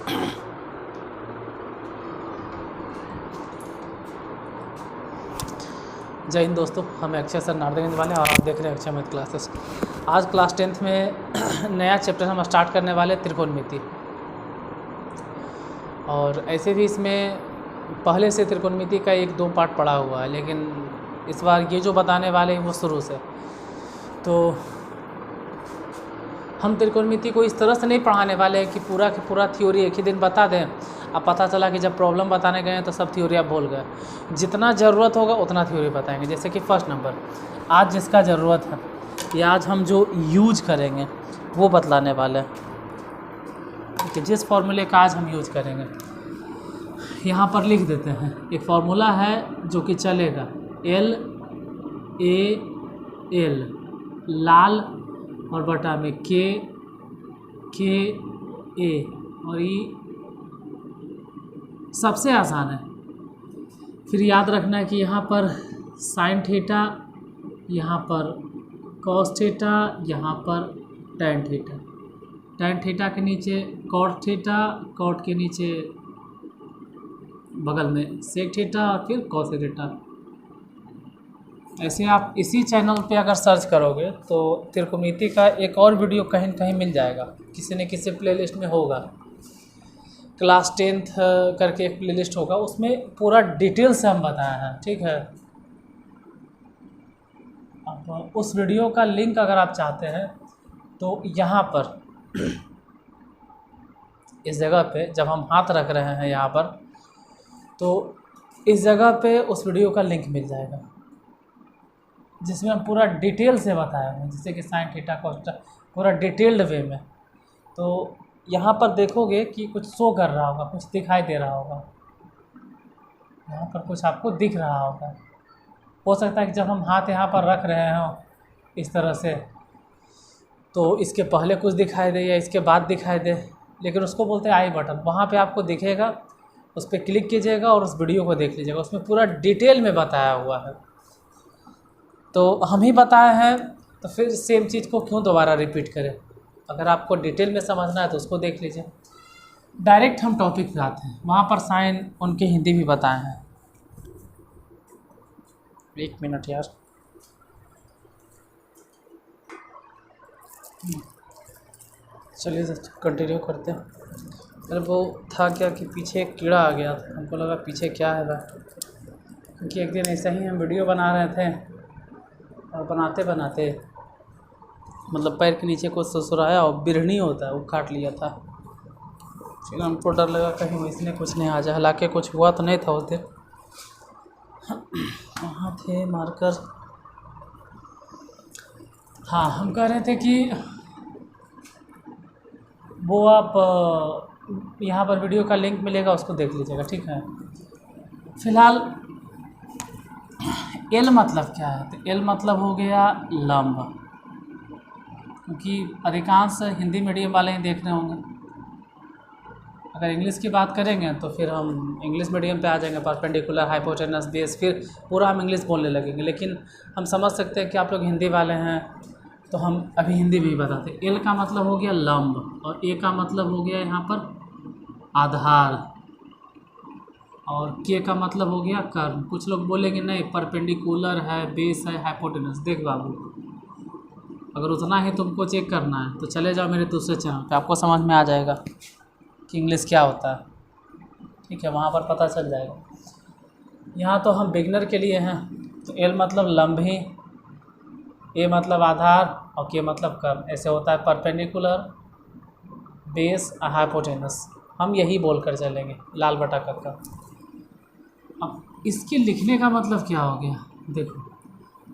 जय हिंद दोस्तों, हम अक्षय सर नारदेंद्र वाले और आप देख रहे हैं अक्षय मैथ क्लासेस। आज क्लास 10th में नया चैप्टर हम स्टार्ट करने वाले त्रिकोणमिति। और ऐसे भी इसमें पहले से त्रिकोणमिति का 1-2 पार्ट पढ़ा हुआ है, लेकिन इस बार ये जो बताने वाले हैं वो शुरू से। तो हम त्रिकोणमिति को इस तरह से नहीं पढ़ाने वाले हैं कि पूरा का पूरा थ्योरी एक ही दिन बता दें। अब पता चला कि जब प्रॉब्लम बताने गए तो सब थ्योरी आप भूल गए। जितना ज़रूरत होगा उतना थ्योरी बताएंगे। जैसे कि फर्स्ट नंबर आज जिसका ज़रूरत है या आज हम जो यूज करेंगे वो बतलाने वाले हैं कि जिस फॉर्मूले का आज हम यूज करेंगे यहाँ पर लिख देते हैं। एक फार्मूला है जो कि चलेगा LAL लाल और बटा में KA और ये सबसे आसान है। फिर याद रखना है कि यहाँ पर साइन थीटा, यहाँ पर कॉस थीटा, यहाँ पर टैन थीटा। टैन थीटा के नीचे कॉट थीटा, कॉट के नीचे बगल में सेक थीटा और फिर कॉस थीटा। ऐसे आप इसी चैनल पे अगर सर्च करोगे तो त्रिकोणमिति का एक और वीडियो कहीं न कहीं मिल जाएगा, किसी न किसी प्लेलिस्ट में होगा। क्लास 10th करके एक प्लेलिस्ट होगा, उसमें पूरा डिटेल से हम बताए हैं, ठीक है। अब उस वीडियो का लिंक अगर आप चाहते हैं तो यहाँ पर इस जगह पे जब हम हाथ रख रहे हैं यहाँ पर, तो इस जगह पे उस वीडियो का लिंक मिल जाएगा जिसमें हम पूरा डिटेल से बताए हैं, जैसे कि साइन थीटा कॉस थीटा पूरा डिटेल्ड वे में। तो यहाँ पर देखोगे कि कुछ शो कर रहा होगा, कुछ दिखाई दे रहा होगा, यहाँ पर कुछ आपको दिख रहा होगा। हो सकता है कि जब हम हाथ यहाँ पर रख रहे हों इस तरह से तो इसके पहले कुछ दिखाई दे या इसके बाद दिखाई दे, लेकिन उसको बोलते हैं आई बटन। वहाँ पे आपको दिखेगा, उस पर क्लिक कीजिएगा और उस वीडियो को देख लीजिएगा, उसमें पूरा डिटेल में बताया हुआ है। तो हम ही बताए हैं तो फिर सेम चीज़ को क्यों दोबारा रिपीट करें। अगर आपको डिटेल में समझना है तो उसको देख लीजिए। डायरेक्ट हम टॉपिक पे आते हैं। वहाँ पर साइन उनके हिंदी भी बताए हैं। 1 मिनट यार, चलिए कंटिन्यू करते हैं। अरे वो था क्या कि पीछे एक कीड़ा आ गया था, हमको लगा पीछे क्या है वह, क्योंकि एक दिन ऐसा ही हम वीडियो बना रहे थे और बनाते बनाते मतलब पैर के नीचे कुछ ससुराया और बिरहनी होता है वो काट लिया था। फिर हमको डर लगा कहीं इसने कुछ नहीं आ जाए, हालांकि कुछ हुआ तो नहीं था उस दिन। वहाँ थे मार्कर। हाँ, हम कह रहे थे कि वो आप यहाँ पर वीडियो का लिंक मिलेगा, उसको देख लीजिएगा, ठीक है। फिलहाल एल मतलब क्या है, तो एल मतलब हो गया लंब, क्योंकि अधिकांश हिंदी मीडियम वाले ही देख रहे होंगे। अगर इंग्लिश की बात करेंगे तो फिर हम इंग्लिश मीडियम पे आ जाएंगे, परपेंडिकुलर, हाइपोटेनस, बेस, फिर पूरा हम इंग्लिश बोलने लगेंगे। लेकिन हम समझ सकते हैं कि आप लोग हिंदी वाले हैं तो हम अभी हिंदी में ही बताते हैं। एल का मतलब हो गया लंब और ए का मतलब हो गया यहाँ पर आधार और के का मतलब हो गया कर्म। कुछ लोग बोलेंगे नहीं परपेंडिकुलर है, बेस है, हाइपोटेनस। देख बाबू, अगर उतना ही तुमको चेक करना है तो चले जाओ मेरे दूसरे चैनल पे, आपको समझ में आ जाएगा कि इंग्लिश क्या होता है, ठीक है। वहाँ पर पता चल जाएगा। यहाँ तो हम बिगनर के लिए हैं, तो एल मतलब लंब ही, ए मतलब आधार और के मतलब कर्म। ऐसे होता है परपेंडिकुलर, बेस, हाइपोटेनस। हम यही बोल कर चलेंगे, लाल बटा का। अब इसके लिखने का मतलब क्या हो गया, देखो।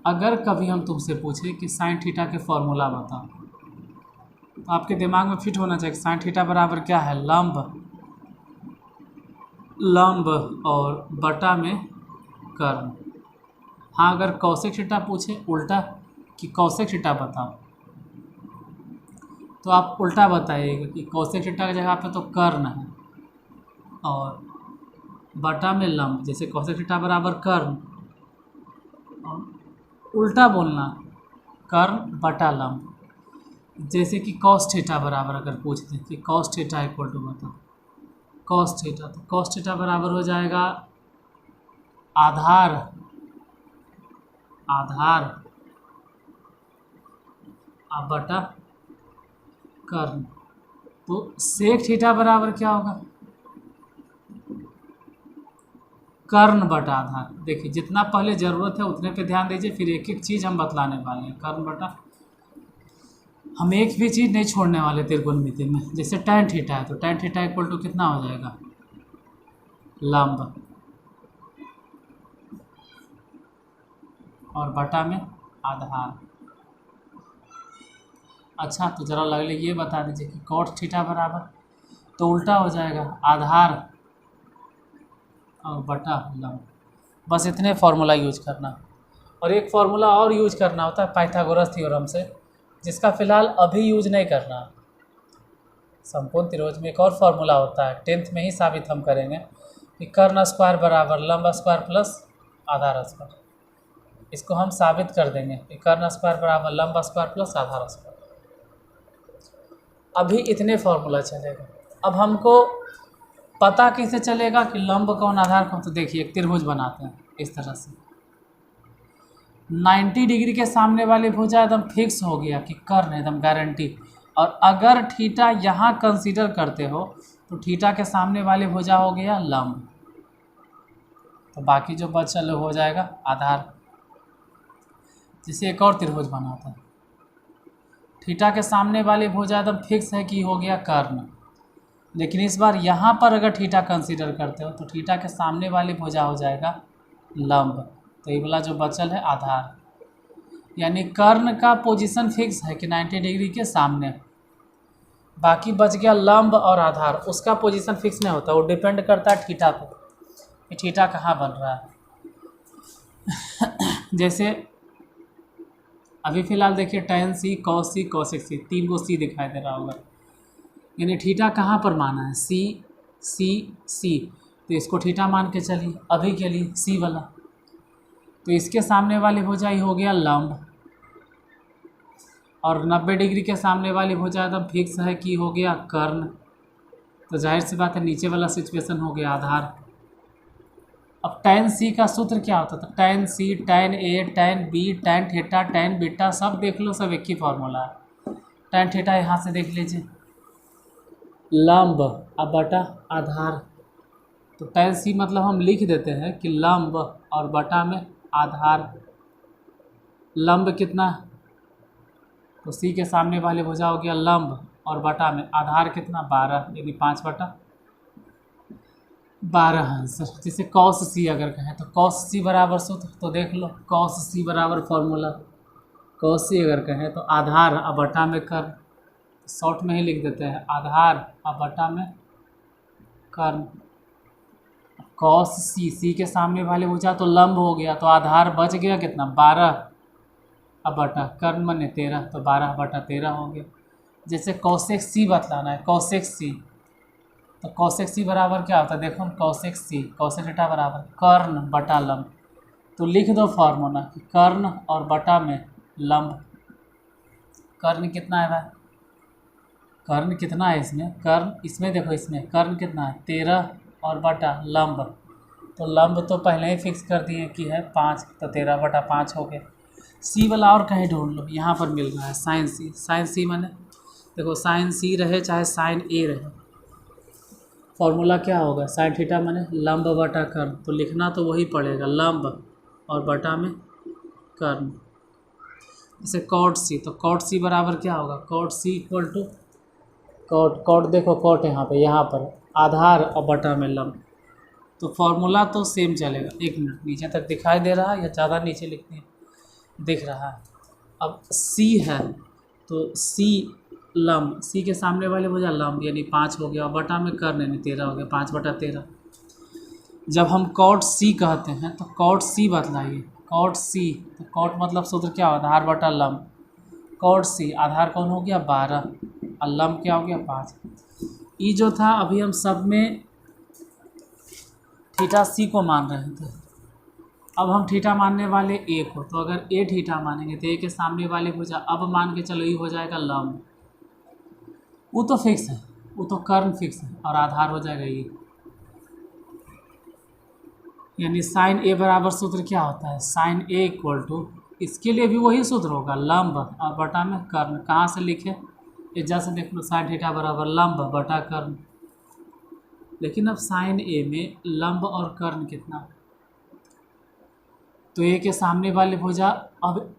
अगर कभी हम तुमसे पूछे कि साइन थीटा के फॉर्मूला बताओ, तो आपके दिमाग में फिट होना चाहिए साइन थीटा बराबर क्या है, लंब और बटा में कर्म। हाँ, अगर कौशिक थीटा पूछे उल्टा कि कौशिक थीटा बताओ, तो आप उल्टा बताइएगा कि कौशिक थीटा की जगह पे तो कर्ण है और बटा में लंब। जैसे कौशिक थीटा बराबर कर्ण, और उल्टा बोलना कर्ण बटा लंब। जैसे कि कॉस थीटा बराबर अगर पूछ दें कि कॉस थीटा इक्वल टू बताओ, कॉस थीटा, तो कॉस थीटा बराबर हो जाएगा आधार अब बटा कर्ण। तो सेक थीटा बराबर क्या होगा, कर्ण बटा आधार। देखिए जितना पहले ज़रूरत है उतने पे ध्यान दीजिए, फिर एक एक चीज़ हम बतलाने वाले हैं। कर्ण बटा, हम एक भी चीज़ नहीं छोड़ने वाले त्रिकोणमिति में। जैसे tan थीटा है तो tan थीटा इक्वल टू कितना हो जाएगा, लंब, और बटा में आधार। अच्छा तो ज़रा लगले ये बता दीजिए कि cot थीटा बराबर, तो उल्टा हो जाएगा आधार और बटा लंब। बस इतने फार्मूला यूज करना, और एक फार्मूला और यूज करना होता है पाइथागोरस थ्योरम से, जिसका फ़िलहाल अभी यूज नहीं करना। संपूर्ण त्रिभुज में एक और फार्मूला होता है, 10th में ही साबित हम करेंगे कि कर्ण स्क्वायर बराबर लंब स्क्वायर प्लस आधार स्क्वायर। इसको हम साबित कर देंगे कि कर्ण स्क्वायर बराबर लंब स्क्वायर प्लस आधार स्क्वायर। अभी इतने फार्मूला चलेगा। अब हमको पता कैसे चलेगा कि लंब कौन आधार कौन, तो देखिए एक त्रिभुज बनाते हैं इस तरह से। 90 डिग्री के सामने वाली भुजा एकदम फिक्स हो गया कि कर्ण एकदम गारंटी। और अगर थीटा यहाँ कंसीडर करते हो तो थीटा के सामने वाली भुजा हो गया लंब, तो बाकी जो बचल हो जाएगा आधार। जिसे एक और त्रिभुज बनाते हैं, थीटा के सामने वाली भुजा एकदम फिक्स है कि हो गया कर्ण, लेकिन इस बार यहाँ पर अगर थीटा कंसीडर करते हो तो थीटा के सामने वाली भुजा हो जाएगा लंब, तो ये वाला जो बचल है आधार। यानी कर्ण का पोजीशन फिक्स है कि 90 डिग्री के सामने, बाकी बच गया लंब और आधार, उसका पोजीशन फिक्स नहीं होता, वो डिपेंड करता है थीटा पे कि थीटा कहाँ बन रहा है। जैसे अभी फ़िलहाल देखिए tan c cos c cosec c, 3 को c दिखाई दे रहा होगा, यानी थीटा कहाँ पर माना है, c c c, तो इसको थीटा मान के चलिए अभी के लिए c वाला। तो इसके सामने वाली भुजा ही हो गया लंब, और 90 डिग्री के सामने वाली भुजा एकदम फिक्स है कि हो गया कर्ण, तो जाहिर सी बात है नीचे वाला सिचुएशन हो गया आधार। अब tan c का सूत्र क्या होता था, tan c tan a tan b tan theta tan beta, सब देख लो, सब एक ही फार्मूला है। tan थीटा यहाँ से देख लीजिए, लंब अब बटा आधार, तो tan c मतलब हम लिख देते हैं कि लंब और बटा में आधार। लंब कितना, तो c के सामने वाले भुजा हो गया लंब, और बटा में आधार कितना 12, यानी 5/12 आंसर। जैसे cos c अगर कहें तो cos c बराबर सूत्र, तो देख लो cos c बराबर फार्मूला, cos c अगर कहें तो आधार अब बटा में कर्ण, शॉर्ट में ही लिख देते हैं आधार अब बटा में कर्ण। cos c के सामने वाले भुजा तो लंब हो गया, तो आधार बच गया कितना 12 अब बटा कर्ण मने 13, तो 12/13 हो गया। जैसे cosec c बतलाना है, cosec c, तो cosec c बराबर क्या होता है, देखो cosec c cosec थीटा बराबर कर्ण बटा लंब, तो लिख दो फार्मूला कि कर्ण और बटा में लंब। कर्ण कितना है भाई, कर्ण कितना है इसमें, कर्ण इसमें देखो, इसमें कर्ण कितना है 13 और बटा लंब, तो लंब तो पहले ही फिक्स कर दिए कि है 5, तो 13/5 हो गया। सी वाला और कहीं ढूंढ लो, यहाँ पर मिल रहा है साइन सी। साइन सी माने देखो साइन सी रहे चाहे साइन ए रहे, फॉर्मूला क्या होगा, साइन थीटा माने लंब बटा कर्ण, तो लिखना तो वही पड़ेगा लंब और बटा में कर्ण। जैसे कॉट सी, तो कॉट सी बराबर क्या होगा, cot C equal to cot देखो कॉट यहाँ पर आधार और बटा में लंब, तो फॉर्मूला तो सेम चलेगा। एक मिनट, नीचे तक दिखाई दे रहा है या ज़्यादा नीचे लिखते हैं, दिख रहा है। अब सी है तो सी लंब, सी के सामने वाले भुजा लंब यानी 5 हो गया, और बटा में कर्ण यानी 13 हो गया, 5/13। जब हम कॉट सी कहते हैं तो कॉट सी बतलाइए, कॉट सी, तो कॉट मतलब सूत्र क्या होगा, आधार बटा लंब। कॉट सी आधार कौन हो गया 12 और लंब क्या हो गया 5। ये जो था अभी हम सब में थीटा सी को मान रहे थे, अब हम थीटा मानने वाले ए को, तो अगर ए थीटा मानेंगे तो ए के सामने वाले भुजा अब मान के चलो ये हो जाएगा लंब, वो तो फिक्स है, वो तो कर्ण फिक्स है, और आधार हो जाएगा ये। यानी साइन ए बराबर सूत्र क्या होता है, साइन ए इक्वल टू, इसके लिए भी वही सूत्र होगा, लंब और बटा में कर्ण। कहाँ से लिखे, एजा से देख लो, साइन थीटा बराबर लंब बटा कर्ण। लेकिन अब साइन ए में लंब और कर्ण कितना, तो ए के सामने वाले भुजा, अब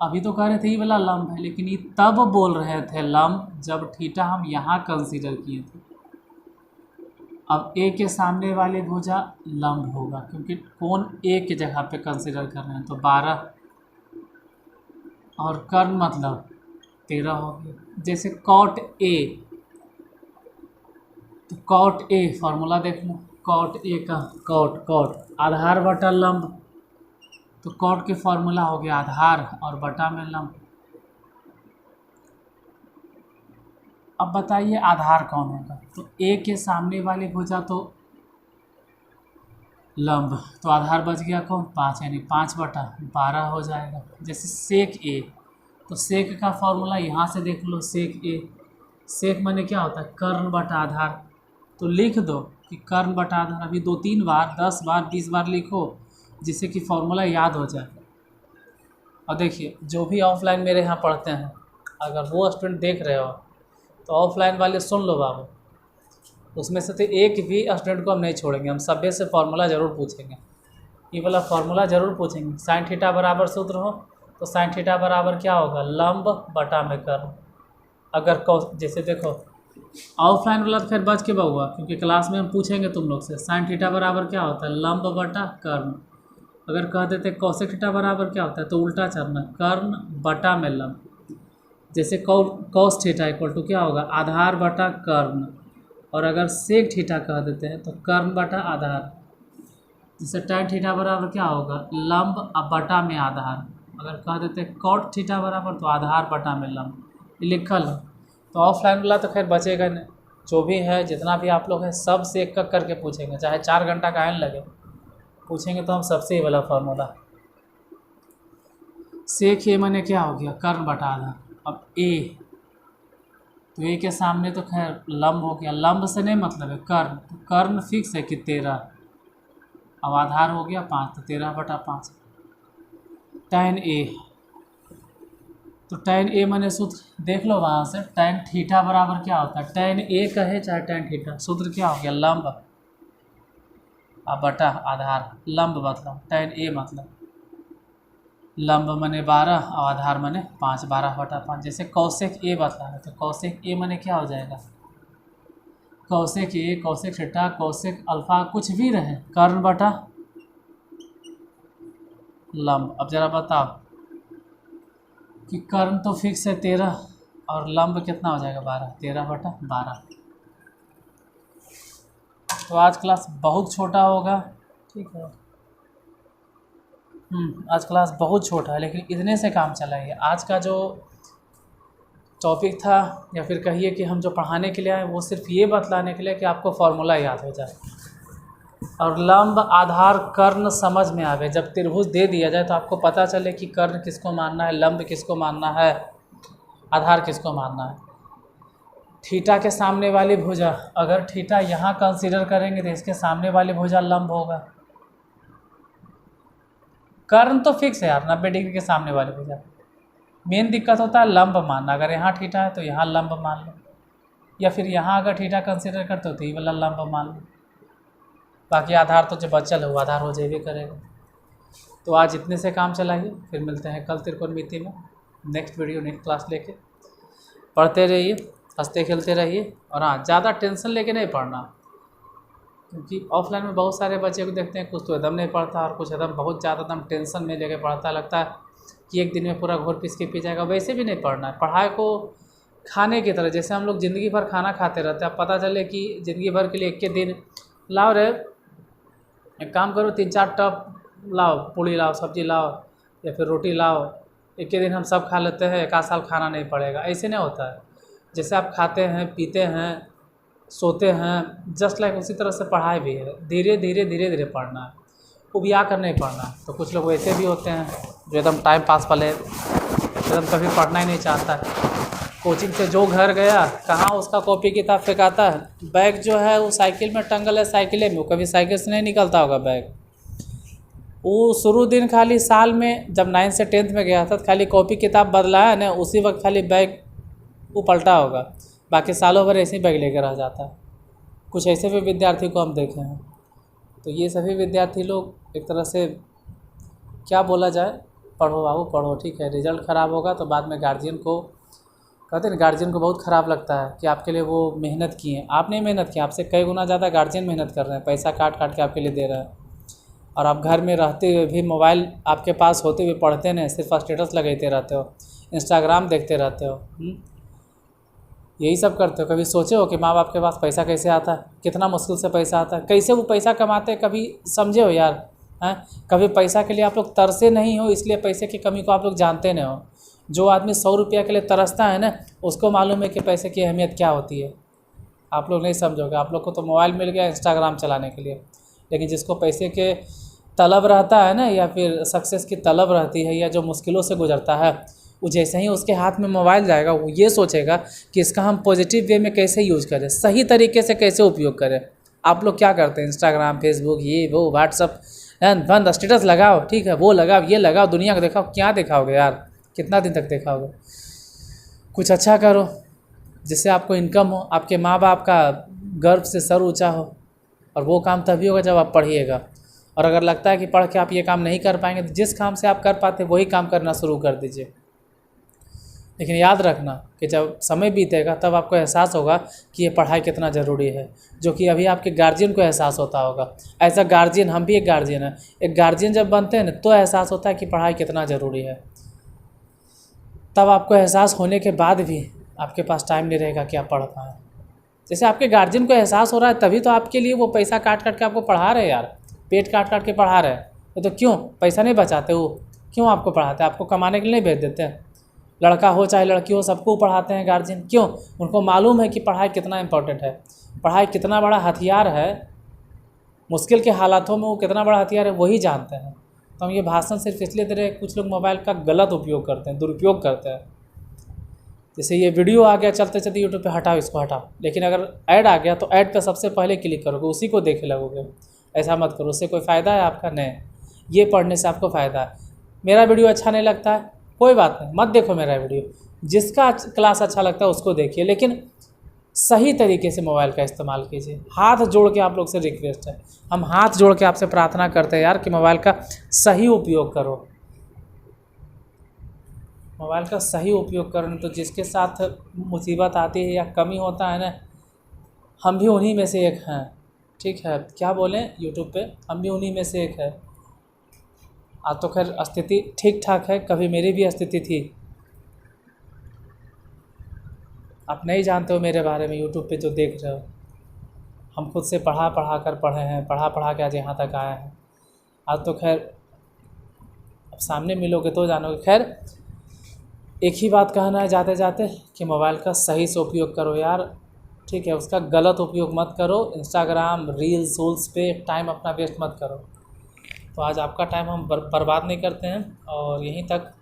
अभी तो कह रहे थे ये वाला लंब है, लेकिन ये तब बोल रहे थे लंब जब थीटा हम यहाँ कंसीडर किए थे। अब ए के सामने वाले भुजा लंब होगा, क्योंकि कोण ए के जगह पे कंसीडर कर रहे हैं, तो 12 और कर्ण मतलब 13 हो गया। जैसे कॉट ए, तो कॉट ए फार्मूला देख लो, कॉट ए का कॉट आधार बटा लंब, तो कॉट के फार्मूला हो गया आधार और बटा में लंब। अब बताइए आधार कौन होगा, तो ए के सामने वाली भुजा तो लंब, तो आधार बच गया कौन, 5, यानी 5/12 हो जाएगा। जैसे सेक ए, तो सेक का फार्मूला यहाँ से देख लो, सेक ए, सेक माने क्या होता है, कर्ण बटा आधार, तो लिख दो कि कर्ण बटा आधार। अभी 2-3 बार 10 बार 20 बार लिखो, जिससे कि फार्मूला याद हो जाए। और देखिए जो भी ऑफलाइन मेरे यहाँ पढ़ते हैं, अगर वो स्टूडेंट देख रहे हो तो ऑफलाइन वाले सुन लो बाबू, उसमें से तो एक भी स्टूडेंट को हम नहीं छोड़ेंगे, हम सभी से फार्मूला ज़रूर पूछेंगे, ये वाला फार्मूला ज़रूर पूछेंगे। साइन थीटा बराबर सूत्र हो तो साइन थीटा बराबर क्या होगा, लंब बटा में कर्ण। अगर जैसे देखो ऑफलाइन वाला तो खैर बच के बहुआ, क्योंकि क्लास में हम पूछेंगे तुम लोग से साइन थीटा बराबर क्या होता है, लंब बटा कर्ण। अगर कह देते कौशिक थीटा बराबर क्या होता है, तो उल्टा चलना, कर्ण बटा में लंब। जैसे कॉस थीटा इक्वल टू क्या होगा, आधार बटा कर्ण। और अगर सेक थीटा कह देते हैं तो कर्ण बटा आधार। जैसे tan थीटा बराबर क्या होगा, लंब अब बटा में आधार। अगर कह देते हैं कॉट थीटा बराबर, तो आधार बटा में लंब, ये लिखल है। तो ऑफलाइन वाला तो खैर बचेगा नहीं, जो भी है जितना भी आप लोग हैं सब से एक करके पूछेंगे, चाहे 4 घंटा का आयन लगे, पूछेंगे तो हम सबसे ही वाला फार्मूला। सेक ए माने क्या हो गया, कर्ण बटा आधार। अब ए, तो ए के सामने तो खैर लंब हो गया, लंब से नहीं मतलब है कर्ण, तो कर्ण फिक्स है कि 13, अब आधार हो गया 5, तो 13/5। tan ए, तो tan ए माने सूत्र देख लो वहाँ से, tan थीटा बराबर क्या होता है, tan ए कहे चाहे tan थीटा, सूत्र क्या हो गया, लंब अब बटा आधार। लंब मतलब tan ए मतलब लंब मने 12 और आधार मने 5, 12/5। जैसे कौशिक ए बता रहे, तो कौशिक ए मने क्या हो जाएगा, कौशिक ए, कौशिक थीटा, कौशिक अल्फा, कुछ भी रहे, कर्ण बटा लंब। अब जरा बताओ कि कर्ण तो फिक्स है 13 और लंब कितना हो जाएगा 12, 13/12। तो आज क्लास बहुत छोटा होगा, ठीक है, आज क्लास बहुत छोटा है, लेकिन इतने से काम चलाइए। आज का जो टॉपिक था, या फिर कहिए कि हम जो पढ़ाने के लिए आए, वो सिर्फ ये बतलाने के लिए कि आपको फार्मूला याद हो जाए और लंब आधार कर्ण समझ में आवे। जब त्रिभुज दे दिया जाए तो आपको पता चले कि कर्ण किसको मानना है, लंब किसको मानना है, आधार किसको मानना है। थीटा के सामने वाली भुजा, अगर थीटा यहाँ कंसीडर करेंगे तो इसके सामने वाली भुजा लंब होगा। कर्ण तो फिक्स है यार, 90 डिग्री के सामने वाली भुजा। मेन दिक्कत होता है लंब मानना, अगर यहाँ थीटा है तो यहाँ लंब मान लो, या फिर यहाँ अगर थीटा कंसीडर करते हो तो ये वाला लंब मान लो। बाकी आधार तो जो बचल है वो आधार हो जाए करेगा। तो आज इतने से काम चलाइए, फिर मिलते हैं कल त्रिकोणमिति में नेक्स्ट वीडियो नेक्स्ट क्लास लेके। पढ़ते रहिए, हंसते खेलते रहिए, और हाँ ज़्यादा टेंशन लेके नहीं पढ़ना, क्योंकि ऑफलाइन में बहुत सारे बच्चे को देखते हैं, कुछ तो एकदम नहीं पढ़ता और कुछ एकदम बहुत ज़्यादा एकदम टेंशन में लेके पढ़ता, लगता है कि एक दिन में पूरा घोर पीस के पी जाएगा। वैसे भी नहीं पढ़ना है, पढ़ाई को खाने की तरह, जैसे हम लोग ज़िंदगी भर खाना खाते रहते हैं। अब पता चले कि ज़िंदगी भर के लिए एक के दिन लाओ रे, एक काम करो 3-4 टप लाओ, पूड़ी लाओ, सब्जी लाओ या फिर रोटी लाओ, एक के दिन हम सब खा लेते हैं, 1 साल खाना नहीं पड़ेगा। ऐसे नहीं होता है। जैसे आप खाते हैं, पीते हैं, सोते हैं, जस्ट लाइक उसी तरह से पढ़ाई भी है। धीरे धीरे पढ़ना है, उबिया कर नहीं पढ़ना है। तो कुछ लोग वैसे भी होते हैं जो एकदम टाइम पास वाले, एकदम कभी पढ़ना ही नहीं चाहता है। कोचिंग से जो घर गया, कहाँ उसका कॉपी किताब फेंकाता है, बैग जो है वो साइकिल में टंगल है, साइकिल में, वो कभी साइकिल से नहीं निकलता होगा बैग। वो शुरू दिन खाली साल में जब 9 से 10th में गया था तो खाली कॉपी किताब बदला है ना, उसी वक्त खाली बैग वो पलटा होगा, बाकी सालों भर ऐसे ही बैग लेकर रह जाता है। कुछ ऐसे भी विद्यार्थी को हम देखे हैं। तो ये सभी विद्यार्थी लोग एक तरह से क्या बोला जाए, पढ़ो बाबू पढ़ो, ठीक है, रिजल्ट ख़राब होगा तो बाद में गार्जियन को कहते हैं, गार्जियन को बहुत ख़राब लगता है कि आपके लिए वो मेहनत किए। आपने मेहनत की, आपसे कई गुना ज़्यादा गार्जियन मेहनत कर रहे हैं, पैसा काट काट के आपके लिए दे रहे हैं, और आप घर में रहते हुए भी मोबाइल आपके पास होते हुए पढ़ते नहीं, सिर्फ स्टेटस लगाते रहते हो, इंस्टाग्राम देखते रहते हो, यही सब करते हो। कभी सोचे हो कि माँ बाप के पास पैसा कैसे आता है, कितना मुश्किल से पैसा आता है, कैसे वो पैसा कमाते हैं, कभी समझे हो यार? हैं, कभी पैसा के लिए आप लोग तरसे नहीं हो, इसलिए पैसे की कमी को आप लोग जानते नहीं हो। जो आदमी 100 रुपया के लिए तरसता है ना, उसको मालूम है कि पैसे की अहमियत क्या होती है। आप लोग नहीं समझोगे, आप लोग को तो मोबाइल मिल गया इंस्टाग्राम चलाने के लिए, लेकिन जिसको पैसे के तलब रहता है ना, या फिर सक्सेस की तलब रहती है, या जो मुश्किलों से गुजरता है, वो जैसे ही उसके हाथ में मोबाइल जाएगा वो ये सोचेगा कि इसका हम पॉजिटिव वे में कैसे यूज़ करें, सही तरीके से कैसे उपयोग करें। आप लोग क्या करते हैं, इंस्टाग्राम, फेसबुक, ये वो, व्हाट्सअप, बंद, स्टेटस लगाओ, ठीक है, वो लगाओ, ये लगाओ, दुनिया को दिखाओ। क्या दिखाओगे यार, कितना दिन तक दिखाओगे? कुछ अच्छा करो जिससे आपको इनकम हो, आपके माँ बाप का गर्व से सर ऊँचा हो, और वो काम तभी होगा जब आप पढ़िएगा। और अगर लगता है कि पढ़ के आप ये काम नहीं कर पाएंगे, तो जिस काम से आप कर पाते वही काम करना शुरू कर दीजिए। लेकिन याद रखना कि जब समय बीतेगा तब आपको एहसास होगा कि ये पढ़ाई कितना ज़रूरी है, जो कि अभी आपके गार्जियन को एहसास होता होगा। ऐसा गार्जियन, हम भी एक गार्जियन है, एक गार्जियन जब बनते हैं ना तो एहसास होता है कि पढ़ाई कितना ज़रूरी है। तब आपको एहसास होने के बाद भी आपके पास टाइम नहीं रहेगा कि आप पढ़ पाएँ। जैसे आपके गार्जियन को एहसास हो रहा है तभी तो आपके लिए वो पैसा काट काट के आपको पढ़ा रहे हैं यार, पेट काट काट के पढ़ा रहे हैं। तो क्यों पैसा नहीं बचाते वो, क्यों आपको पढ़ाते हैं? आपको कमाने के लिए नहीं भेज देते हैं? लड़का हो चाहे लड़की हो, सबको पढ़ाते हैं गार्जियन, क्यों? उनको मालूम है कि पढ़ाई कितना इम्पोर्टेंट है, पढ़ाई कितना बड़ा हथियार है, मुश्किल के हालातों में वो कितना बड़ा हथियार है वही जानते हैं। तो हम ये भाषण सिर्फ इसलिए दे रहे हैं, कुछ लोग मोबाइल का गलत उपयोग करते हैं, दुरुपयोग करते हैं। जैसे ये वीडियो आ गया चलते चलते यूट्यूब पे, हटाओ इसको हटाओ, लेकिन अगर ऐड आ गया तो ऐड पे सबसे पहले क्लिक करोगे, उसी को देखे लगोगे। ऐसा मत करो, उससे कोई फ़ायदा है आपका? नहीं, ये पढ़ने से आपको फ़ायदा है। मेरा वीडियो अच्छा नहीं लगता है, कोई बात नहीं, मत देखो मेरा वीडियो, जिसका क्लास अच्छा लगता है उसको देखिए, लेकिन सही तरीके से मोबाइल का इस्तेमाल कीजिए। हाथ जोड़ के आप लोग से रिक्वेस्ट है, हम हाथ जोड़ के आपसे प्रार्थना करते हैं यार कि मोबाइल का सही उपयोग करो, मोबाइल का सही उपयोग करो। तो जिसके साथ मुसीबत आती है या कमी होता है ना, हम भी उन्हीं में से एक हैं, ठीक है, क्या बोलें यूट्यूब पे, हम भी उन्हीं में से एक है। आज तो खैर स्थिति ठीक ठाक है, कभी मेरी भी स्थिति थी, आप नहीं जानते हो मेरे बारे में, यूट्यूब पे जो देख रहे हो। हम खुद से पढ़ा पढ़ा कर पढ़े हैं, पढ़ा पढ़ा के आज यहाँ तक आए हैं। आज तो खैर अब सामने मिलोगे तो जानोगे। खैर एक ही बात कहना है जाते जाते कि मोबाइल का सही से उपयोग करो यार, ठीक है, उसका गलत उपयोग मत करो। इंस्टाग्राम, रील्स वूल्स पे टाइम अपना वेस्ट मत करो। तो आज आपका टाइम हम बर्बाद नहीं करते हैं, और यहीं तक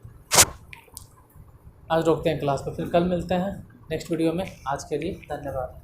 आज रोकते हैं क्लास को, फिर कल मिलते हैं नेक्स्ट वीडियो में। आज के लिए धन्यवाद।